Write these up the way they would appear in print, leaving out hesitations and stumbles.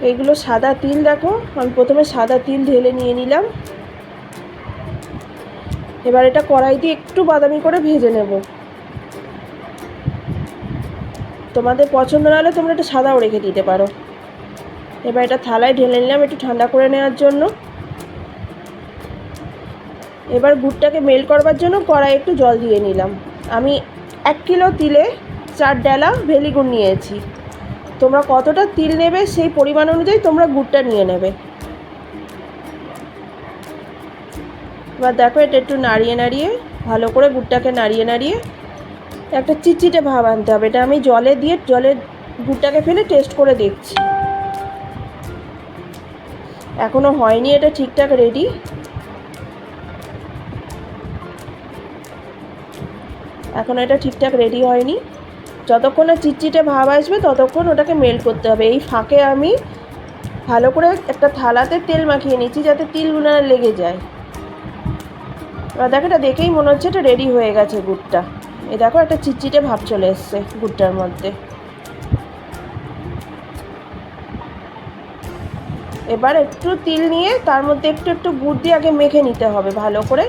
এইগুলো সাদা তিল, দেখো আমি প্রথমে সাদা তিল ঢেলে নিয়ে নিলাম। এবার এটা কড়াই দিয়ে একটু বাদামি করে ভেজে নেব। তোমাদের পছন্দ না হলে তোমরা একটু সাদাও রেখে দিতে পারো। এবার এটা থালায় ঢেলে নিলাম একটু ঠান্ডা করে নেওয়ার জন্য। এবার গুড়টাকে মেল্ট করবার জন্য কড়াই একটু জল দিয়ে নিলাম। আমি 1 কিলো তিলে 4 ডালা ভেলি গুড় নিয়েছি। তোমরা কতটা তিল নেবে সেই পরিমাণ অনুযায়ী তোমরা গুড়টা নিয়ে নেবে। এবার দেখো এটা একটু নাড়িয়ে নাড়িয়ে ভালো করে গুড়টাকে নাড়িয়ে নাড়িয়ে একটা চিটচিটে ভাব আনতে হবে। এটা আমি জলে গুড়টাকে ফেলে টেস্ট করে দেখছি, এখনও হয়নি এটা ঠিকঠাক রেডি। এখন এটা ঠিকঠাক রেডি হয়নি। যতক্ষণ না চিটচিটে ভাব আসবে ততক্ষণ ওটাকে মেল্ট করতে হবে। এই ফাঁকে আমি ভালো করে একটা থালাতে তেল মাখিয়ে নিচ্ছি যাতে তিলগুলো না লেগে যায়। এবার দেখো এটা দেখেই মনে হচ্ছে এটা রেডি হয়ে গেছে গুড়টা। এই দেখো একটা চিটচিটে ভাব চলে এসছে গুড়টার মধ্যে। এবার একটু তিল নিয়ে তার মধ্যে একটু একটু গুড় দিয়ে আগে মেখে নিতে হবে ভালো করে।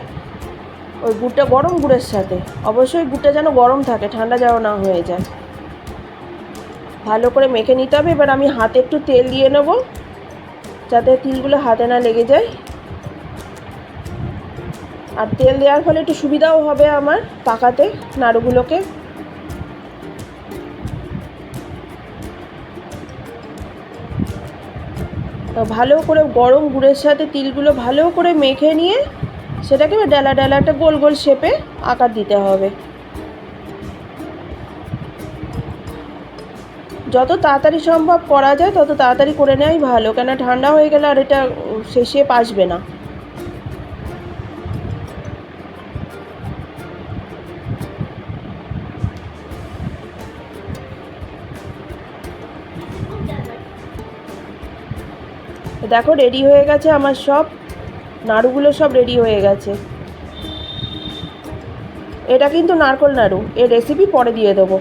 ওই গুড়টা গরম গুড়ের সাথে, অবশ্যই গুড়টা যেন গরম থাকে, ঠান্ডা যেন না হয়ে যায়। ভালো করে মেখে নিতে হবে। এবার আমি হাতে একটু তেল দিয়ে নেব যাতে তিলগুলো হাতে না লেগে যায়। আর তেল দেওয়ার ফলে একটু সুবিধাও হবে আমার পাকাতে নাড়ুগুলোকে। ভালো করে গরম গুড়ের সাথে তিলগুলো ভালো করে মেখে নিয়ে সেটাকে ডালা ডালা একটা গোল গোল শেপে আকার দিতে হবে। যত তাড়াতাড়ি সম্ভব করা যায় তত তাড়াতাড়ি করে নেওয়াই ভালো, কেন ঠান্ডা হয়ে গেলে আর এটা সেই শেপ আসবে না। দেখো রেডি হয়ে গেছে আমার সব নাড়ুগুলো, সব রেডি হয়ে গেছে। এটা কিন্তু নারকোল নাড়ু, এর রেসিপি পরে দিয়ে দেবো।